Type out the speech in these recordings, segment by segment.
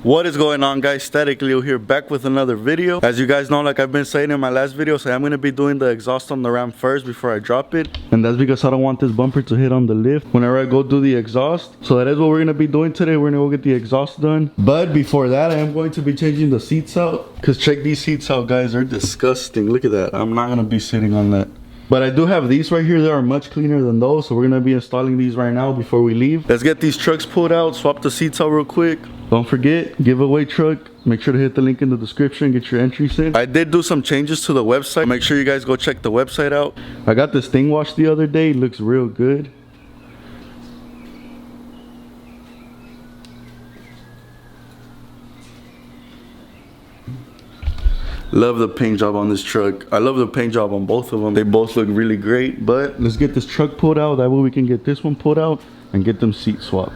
What is going on, guys? Statikleo here, back with another video. As you guys know, like I've been saying in my last video, so I'm going to be doing the exhaust on the Ram first before I drop it. And that's because I don't want this bumper to hit on the lift whenever I go do the exhaust. So that is what we're going to be doing today. We're going to go get the exhaust done. But before that, I am going to be changing the seats out. Because check these seats out, guys. They're disgusting. Look at that. I'm not going to be sitting on that. But I do have these right here that are much cleaner than those, so we're gonna be installing these right now before we leave. Let's get these trucks pulled out, swap the seats out real quick. Don't forget, giveaway truck. Make sure to hit the link in the description, get your entries in. I did do some changes to the website. Make sure you guys go check the website out. I got this thing washed the other day, it looks real good. Love the paint job on this truck. I love the paint job on both of them. They both look really great, but let's get this truck pulled out. That way we can get this one pulled out and get them seats swapped.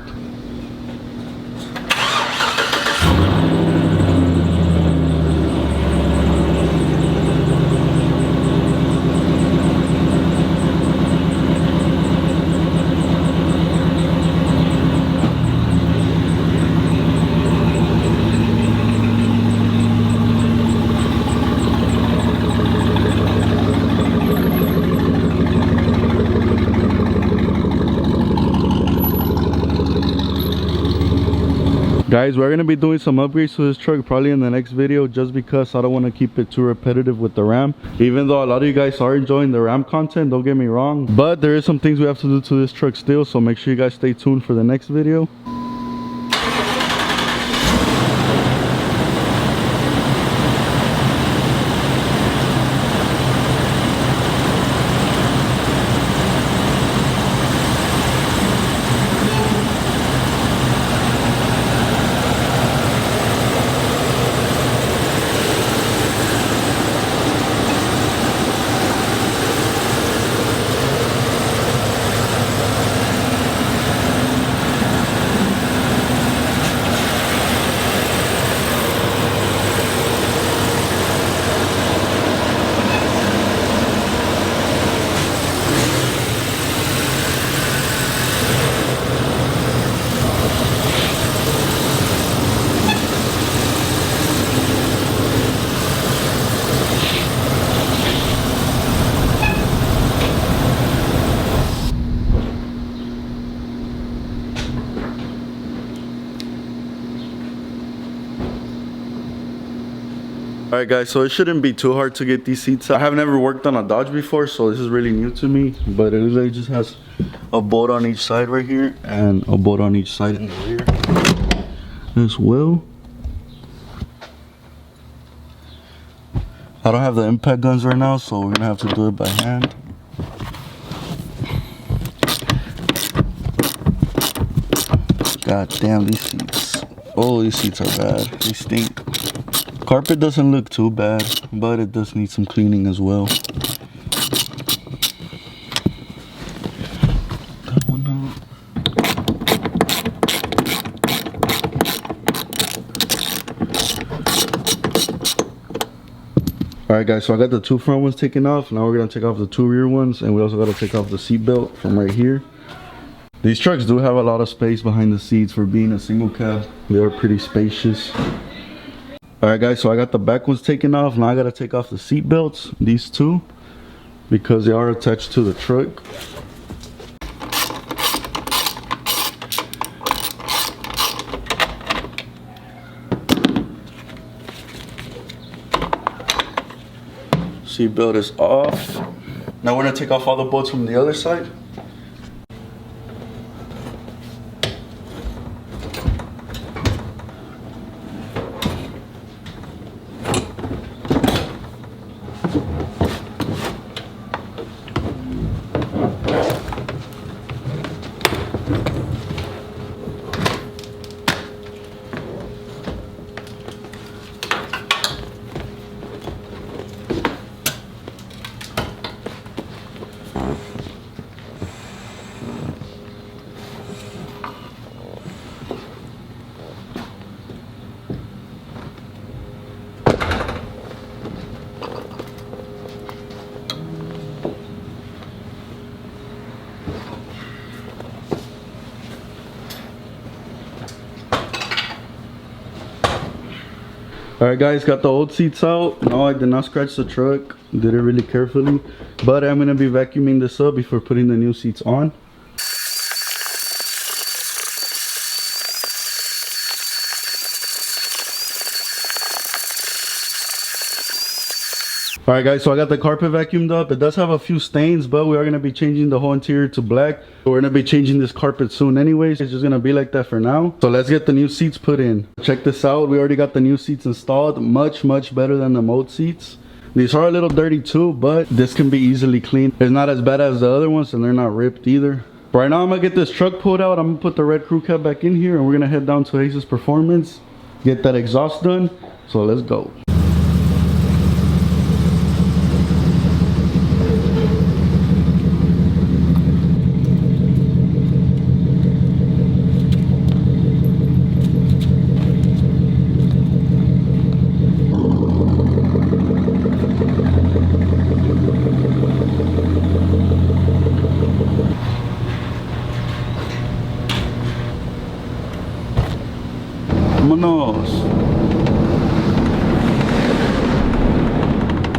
Guys, we're going to be doing some upgrades to this truck probably in the next video, just because I don't want to keep it too repetitive with the Ram. Even though a lot of you guys are enjoying the Ram content, don't get me wrong, but there is some things we have to do to this truck still, so make sure you guys stay tuned for the next video. Alright guys, so it shouldn't be too hard to get these seats out. I have never worked on a Dodge before, so this is really new to me. But it literally just has a bolt on each side right here and a bolt on each side in the rear as well. I don't have the impact guns right now, so we're gonna have to do it by hand. God damn, these seats. Oh, these seats are bad. They stink. Carpet doesn't look too bad, but it does need some cleaning as well. That one out. Alright guys, so I got the two front ones taken off. Now we're going to take off the two rear ones, and we also got to take off the seat belt from right here. These trucks do have a lot of space behind the seats for being a single cab. They are pretty spacious. Alright guys, so I got the back ones taken off. Now I gotta take off the seat belts, these two, because they are attached to the truck. Seat belt is off. Now we're gonna take off all the bolts from the other side. Alright guys, got the old seats out. No, I did not scratch the truck. Did it really carefully. But I'm gonna be vacuuming this up before putting the new seats on. Alright guys, so I got the carpet vacuumed up. It does have a few stains, but we are going to be changing the whole interior to black. We're going to be changing this carpet soon anyways. It's just going to be like that for now. So let's get the new seats put in. Check this out. We already got the new seats installed. Much better than the mold seats. These are a little dirty too, but this can be easily cleaned. It's not as bad as the other ones, and they're not ripped either. Right now I'm going to get this truck pulled out. I'm going to put the red crew cab back in here, and we're going to head down to Ace's Performance. Get that exhaust done. So let's go.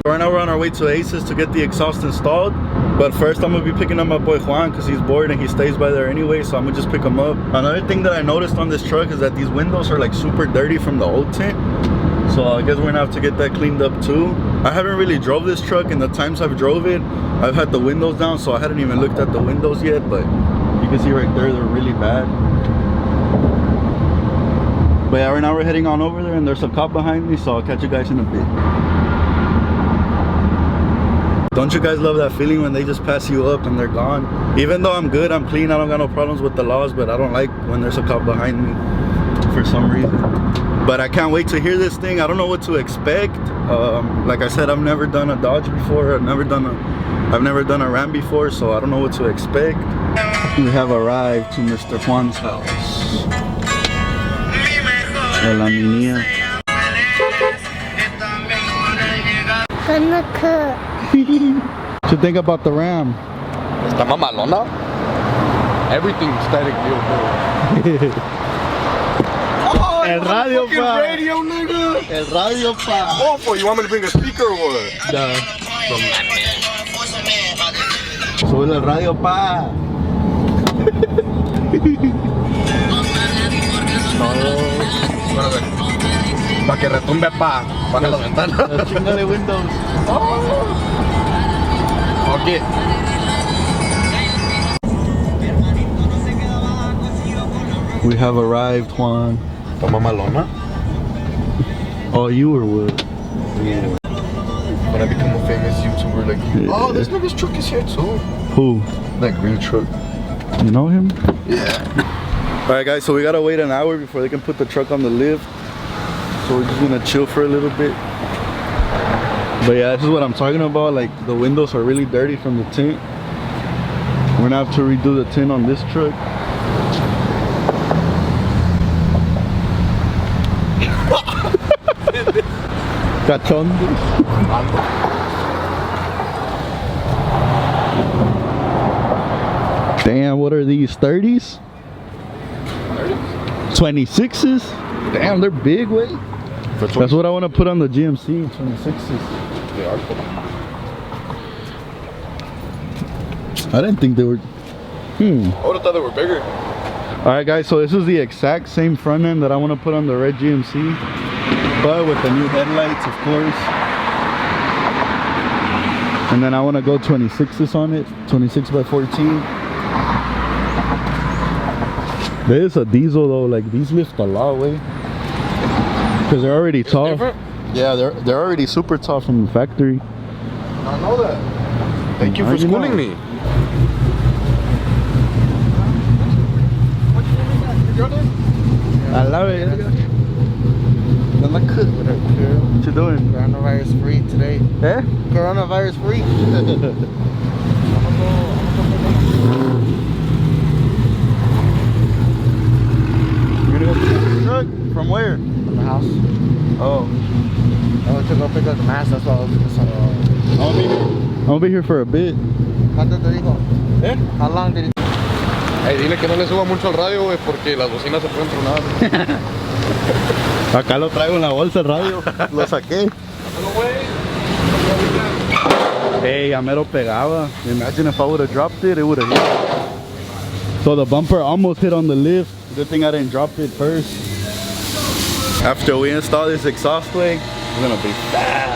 Right now we're on our way to Ace's to get the exhaust installed, but first I'm gonna be picking up my boy Juan because he's bored and he stays by there anyway, so I'm gonna just pick him up. Another thing that I noticed on this truck is that these windows are like super dirty from the old tint, so I guess we're gonna have to get that cleaned up too. I haven't really drove this truck, and the times I've drove it I've had the windows down, so I hadn't even looked at the windows yet, but you can see right there they're really bad. But yeah, right now we're heading on over there, and there's a cop behind me, so I'll catch you guys in a bit. Don't you guys love that feeling when they just pass you up and they're gone? Even though I'm good, I'm clean, I don't got no problems with the laws, but I don't like when there's a cop behind me for some reason. But I can't wait to hear this thing. I don't know what to expect. Like I said, I've never done a Dodge before. I've never done a Ram before, so I don't know what to expect. We have arrived to Mr. Juan's house. La Minía. Gonna cook. What you think about the Ram? Está mamalona. Everything statikleo. Oh, El radio, pa. Radio, nigga. El radio, pa. Oh, boy, you want me to bring a speaker or what? No. Sube el radio, pa. Para que retumbe, pa. Baja las ventanas. Chingale Windows. Oh. Okay. We have arrived, Juan. ¿Está mamalona? Oh, you or what? Yeah. When I become a famous YouTuber like you. Yeah. Oh, this nigga's truck is here too. Who? That green truck. You know him? Yeah. Alright guys, so we gotta wait an hour before they can put the truck on the lift. So we're just gonna chill for a little bit. But yeah, this is what I'm talking about. Like, the windows are really dirty from the tint. We're gonna have to redo the tint on this truck. Cachondo. Damn, what are these, 30s? 26s? Damn, they're big, wait. That's what I want to put on the GMC, 26s. They are cool. I didn't think they were... I would have thought they were bigger. Alright guys, so this is the exact same front end that I want to put on the red GMC, but with the new headlights, of course. And then I want to go 26s on it, 26 by 14. There is a diesel though, like these lift a lot, way. Because they're already tall. Different? Yeah, they're already super tall from the factory. I know that. Thank you for schooling me. I love it. I'm not cook. What you doing? Coronavirus free today. Eh? Coronavirus free. You're gonna go pick up the truck? From where? From the house. Oh. I went to go pick up the mask, that's why I was just I'm gonna be here for a bit. ¿Cuánto te dijo? Eh? How long did it? Hey, dile que no le suba mucho al radio, güey, porque las bocinas se pueden tronar. Acá lo traigo en la bolsa el radio. Lo saqué. Hey, a mero pegaba. Imagine if I would have dropped it, it would have hit. So the bumper almost hit on the lift. Good thing I didn't drop it first. After we install this exhaust way, it's gonna be fast.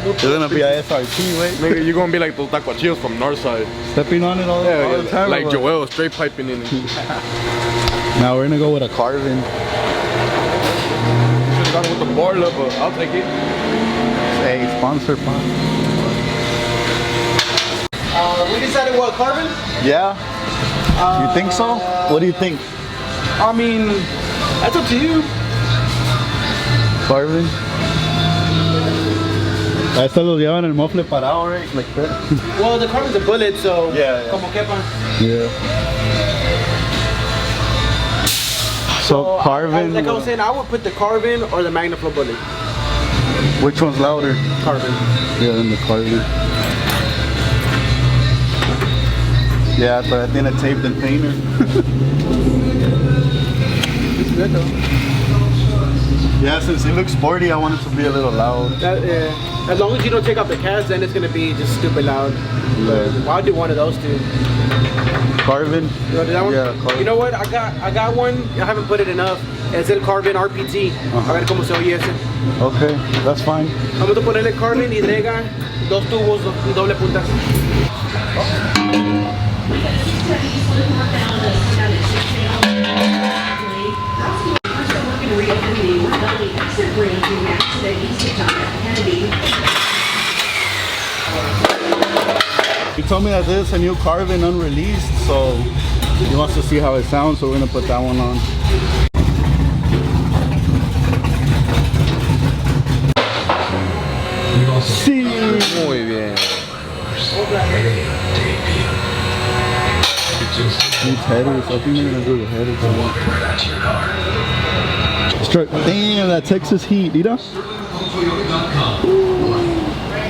It's gonna be a SRT way. Nigga, you're gonna be like those taquachillos from Northside. Stepping on it all the time. Like Joel, straight piping in it. Now we're gonna go with a carbon. Should've gone with the Borla, but I'll take it. Hey, sponsor. We decided what, carbon? Yeah? You think so? What do you think? I mean, that's up to you. Carbon? A estos los llevan el mofle parado, right? Like that? Well, the carbon's a bullet, so Yeah. como quepa. Yeah. So carbon. Like I was saying, I would put the carbon or the MagnaFlow bullet. Which one's louder? Carbon. Yeah, then the carbon. Yeah, but tiene taped and painter. It's good though. Yeah, since it looks sporty, I want it to be a little loud. As long as you don't take off the cast, then it's gonna be just stupid loud. Yeah. Well, I'll do one of those two. Carbon? You want to do that one? Yeah, carbon. You know what? I got one. I haven't put it enough. Es el Carbon RPT. A ver cómo se oye ese. Okay, that's fine. Vamos a ponerle Carbon y Drega, dos tubos y doble puntas. He told me that this is a new carbon unreleased, so he wants to see how it sounds, so we're gonna put that one on. Sí. Muy bien. Needs headers. I think they're gonna do the headers. Damn, that Texas heat, you know?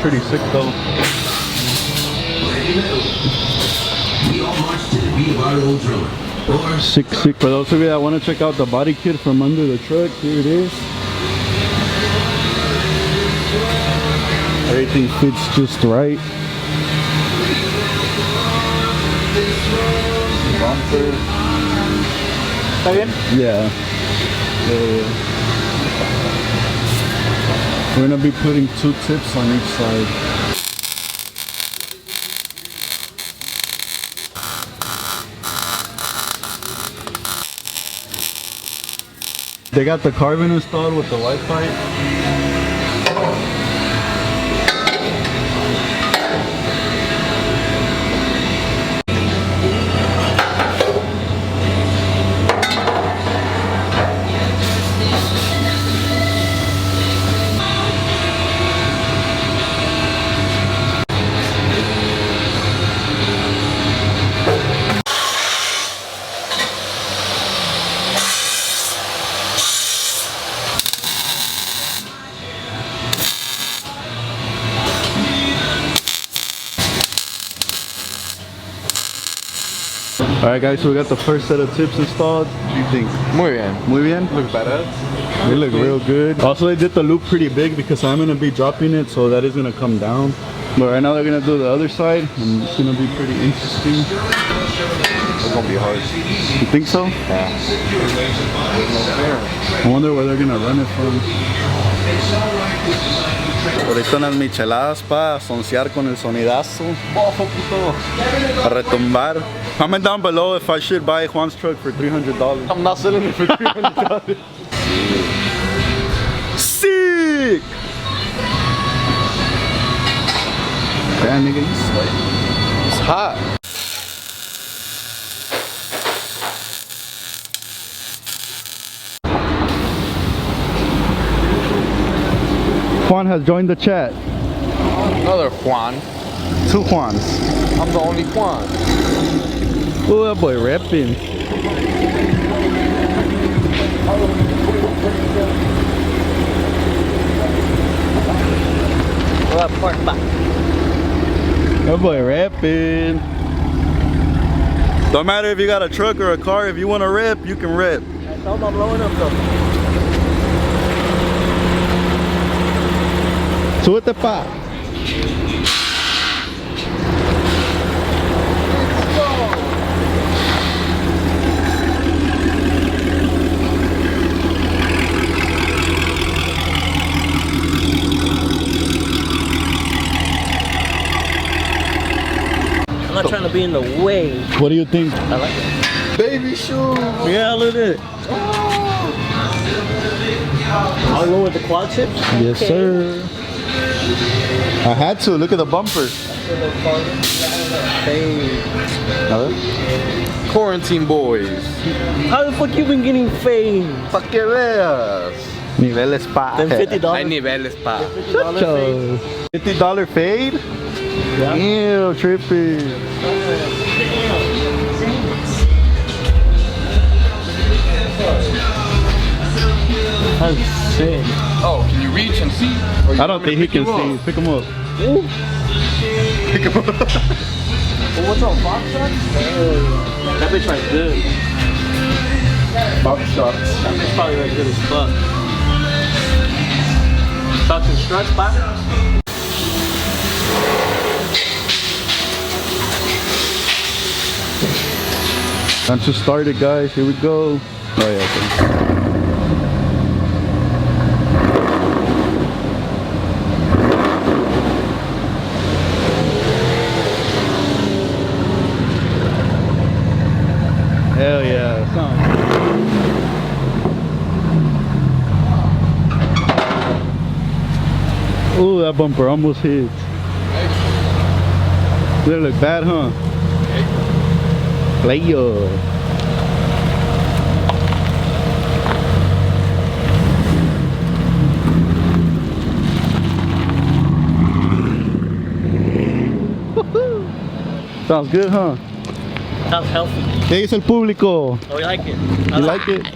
Pretty sick though. Sick. For those of you that want to check out the body kit from under the truck, here it is. Everything fits just right. Bumper. ¿Está bien? Yeah. We're gonna be putting 2 tips on each side. They got the carbon installed with the Wi-Fi. Alright guys, so we got the first set of tips installed. What do you think? Muy bien. Muy bien? Look badass. They look real good. Also, they did the loop pretty big because I'm gonna be dropping it, so that is gonna come down. But right now they're gonna do the other side, and it's gonna be pretty interesting. It's gonna be hard. You think so? Yeah. I wonder where they're gonna run it from. Ahorita unas micheladas para soncear con el sonidazo. A retumbar. Comment down below if I should buy Juan's truck for $300. I'm not selling it for $300. Sick! Damn, nigga, you sweating. It's hot. Juan has joined the chat. Another Juan. 2 Juans. I'm the only Juan. Oh, that boy rapping. That boy rapping. Don't matter if you got a truck or a car, if you want to rap, you can rap. I'm blowing up though. Súbete, pa. I'm not trying to be in the way. What do you think? I like it. Baby shoes. Yeah, look at it. I'll go with the quad tips. Yes, sir. I had to. Look at the bumper. Quarantine boys. How the fuck you been getting fame? Pa' que veas. Niveles pa. Them $50. Hay niveles, pa. $50 fade? Yeah. Ew, trippy. That's sick. Oh, can you reach and see? Or you I don't want me think to he pick can you see. up? Pick him up. Pick him up. Well, what's on box shots? That bitch right good. Box shots. That bitch probably right good as fuck. Shots and struts, back. Time to start it, guys. Here we go. Oh yeah. Okay. Hell yeah. Ooh, that bumper almost hit. They look bad, huh? Leo. Sounds good, huh? Sounds healthy. ¿Qué dice el público? Oh, we like it. You like it?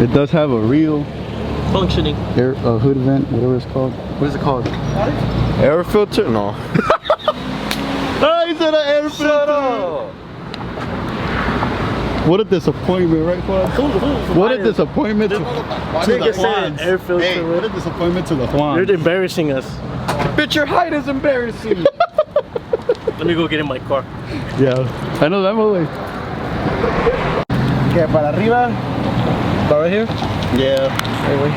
It does have a real Functioning. air hood vent, whatever it's called. What is it called? Air filter? No. Oh, he said an air filter. What a disappointment, right, Juan? What a disappointment to the Juans. Air filter. Hey, what a disappointment to the Juans. You're embarrassing us. Bitch, your height is embarrassing. Let me go get in my car. Yeah, I know that way. Okay, para arriba. About right here? Yeah. Anyway.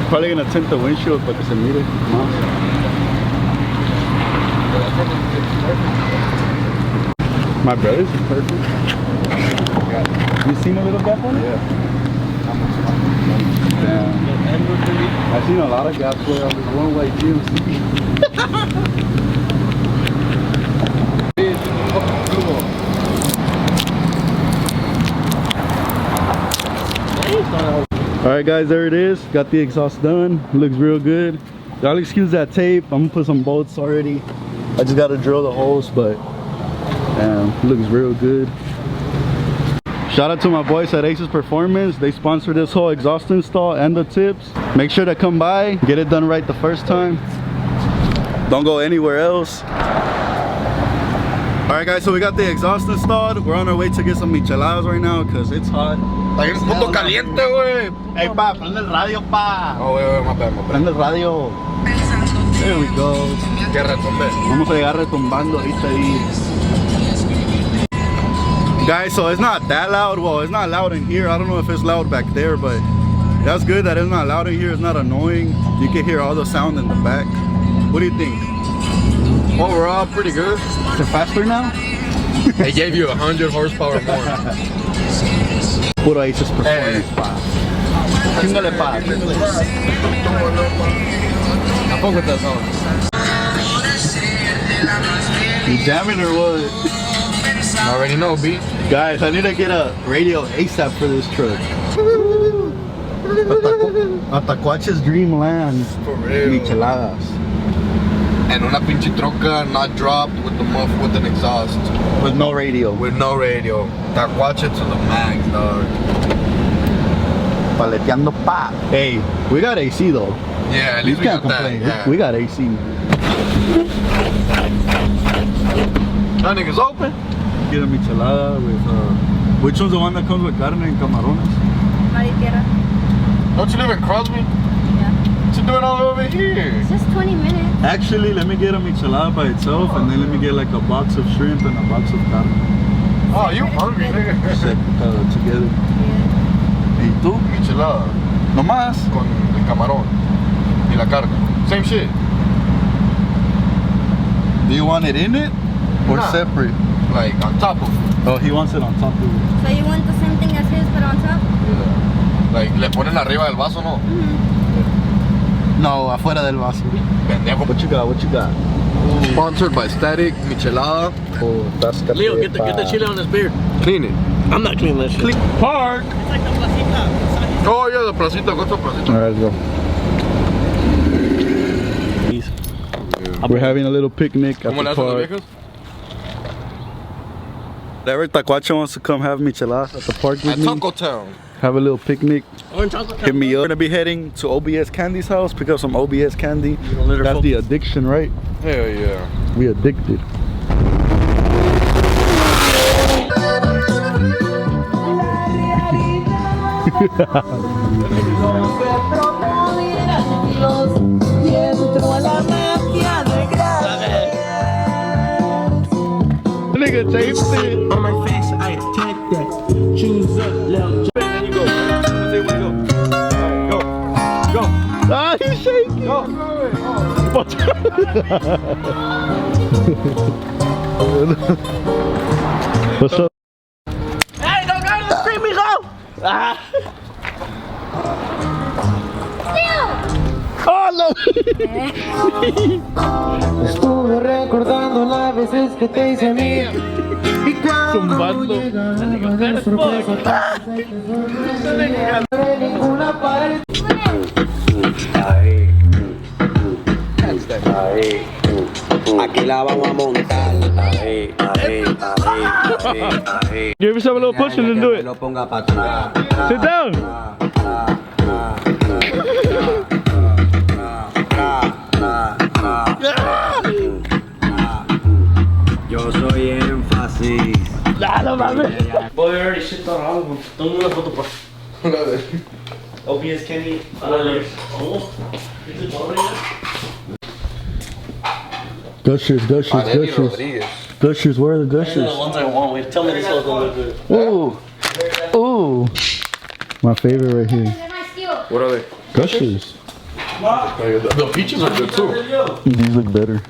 Probably gonna tint the windshield para que se mire más. My brother's is perfect. You seen a little gap on it? Yeah. Damn. I've seen a lot of gaps where I was one way GMC. Alright guys, there it is. Got the exhaust done. Looks real good. Y'all excuse that tape. I'm gonna put some bolts already. I just gotta drill the holes, but looks real good. Shout out to my boys at Aces Performance. They sponsored this whole exhaust install and the tips. Make sure to come by, get it done right the first time. Don't go anywhere else. Alright guys, so we got the exhaust installed. We're on our way to get some micheladas right now because it's hot. Está bien puto caliente, güey. Hey pa, prende el radio pa. Oh, wait, my bad. Prende el radio. There we go. Que retombe. Vamos a llegar retumbando ahorita ahí. Guys, so it's not that loud. Well, it's not loud in here. I don't know if it's loud back there, but that's good that it's not loud in here. It's not annoying. You can hear all the sound in the back. What do you think? Overall, pretty good. Is it faster now? They gave you 100 horsepower more. Puro Aces Performance, pa. Chingale, pa. I fuck with that song. You jamming or what? I already know, B. Guys, I need to get a radio ASAP for this truck. Atacuache's dreamland. For real. Micheladas. And una pinche troca not dropped with the muff with an exhaust. With no radio. With no radio. Tacuache to the max, dog. Paleteando pa. Hey, we got AC though. Yeah, at You least we can't got that. complain. Yeah. We got AC. That nigga's open. get a michelada with, which one's the one that comes with carne and camarones? Mar y tierra. Don't you live in Crosby? Yeah. What you doing all over here? It's just 20 minutes. Actually, let me get a michelada by itself, and then let me get like a box of shrimp and a box of carne. Oh, you hungry, nigga? Together. Yeah. ¿Y tú? Michelada No más. con el camarón y la carne. Same shit. Do you want it in it or Nah. separate? Like on top of it. Oh, he wants it on top of it. So you want the same thing as his, but on top? Yeah. Like le ponen arriba del vaso, no? No, afuera del vaso. Pendejo. What you got? What you got? Sponsored by Static Michelada. Oh, that's Leo, get the chile on his beard. Clean it. I'm not cleaning that shit. Park. Oh yeah, the placita, what's the placita? All right, let's go. We're having a little picnic at ¿Cómo le the hacen los park. viejos? Whatever Tacuache wants to come have micheladas at the park with At me. Taco Town. Have a little picnic. Orange chocolate. Hit me up. We're gonna be heading to OBS Candy's house. Pick up some OBS candy. That's the addiction, right? Hell yeah. We addicted. Nigga taped it. On my face, I attack that. Choose up, Leo. Then you go. Say when you go. Alright, go. Go. Ah, he's shaking. Go. What's up? Hey, don't go to the street, mijo! Ah. Oh, no. Estuve recordando las veces que te hice mía y cuando Zumbando. llegaba de sorpresa de ninguna pared. Aquí la vamos a montar. Ahí, ahí, ahí, ahí, ahí. Give yourself a little push and then do it. Lo ponga para atrás. Sit down. Yo soy énfasis. Boy, we already shit on all of them. Don't do una foto, por OBS Kenny. Oh. Gushers, gushers, Aneli gushers. Rodriguez. Gushers, where are the These are the gushers? ones I want. Wait, tell me this one's gonna look good. Ooh. Ooh. My favorite right here. What are they? Gushers. The peaches are good too. These look better.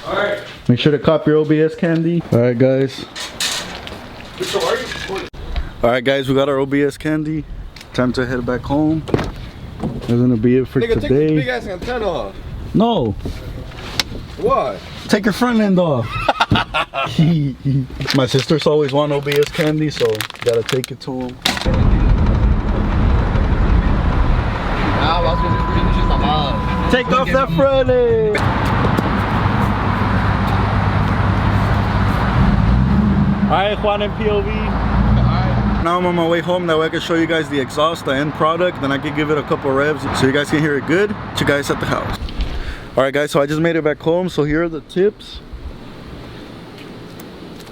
Alright. Make sure to cop your OBS candy. Alright guys. Alright guys, we got our OBS candy. Time to head back home. That's gonna be it for Nigga, take this big today. ass antenna off. No. Why? Take your front end off. My sisters always want OBS candy, so gotta take it to them. Ah, vas a ver pinches mamadas. Take off that front end. Alright, Juan and POV. Now I'm on my way home. That way I can show you guys the exhaust, the end product. Then I can give it a couple revs so you guys can hear it good. See you guys at the house. Alright guys, so I just made it back home. So here are the tips.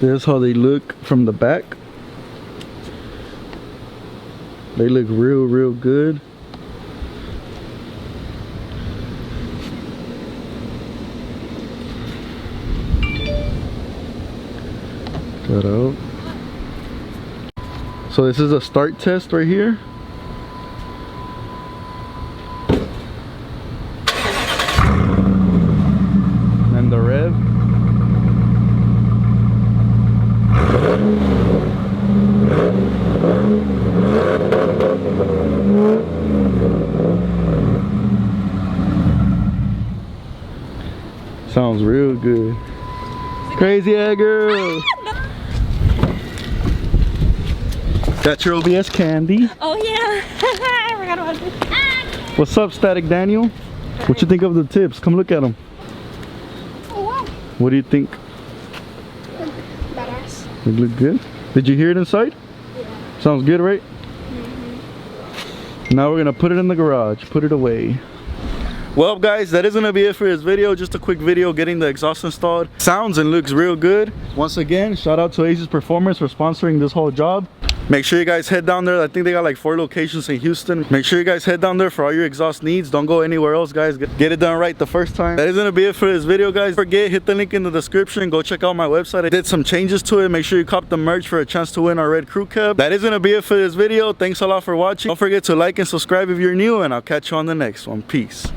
This is how they look from the back. They look real good. That out. So this is a start test right here. And the rev. Sounds real good. Crazy egg girl. Got your OBS candy. Oh yeah. I forgot about this. What's up, Static Daniel? What you think of the tips? Come look at them. Oh wow. What do you think? Badass. They look good. Did you hear it inside? Yeah. Sounds good, right? Now we're gonna put it in the garage. Put it away. Well guys, that is gonna be it for this video. Just a quick video getting the exhaust installed. Sounds and looks real good. Once again, shout out to Aces Performance for sponsoring this whole job. Make sure you guys head down there. I think they got like 4 locations in Houston. Make sure you guys head down there for all your exhaust needs. Don't go anywhere else, guys. Get it done right the first time. That is gonna be it for this video, guys. Don't forget, hit the link in the description. Go check out my website. I did some changes to it. Make sure you cop the merch for a chance to win our red crew cab. That is gonna be it for this video. Thanks a lot for watching. Don't forget to like and subscribe if you're new, and I'll catch you on the next one. Peace.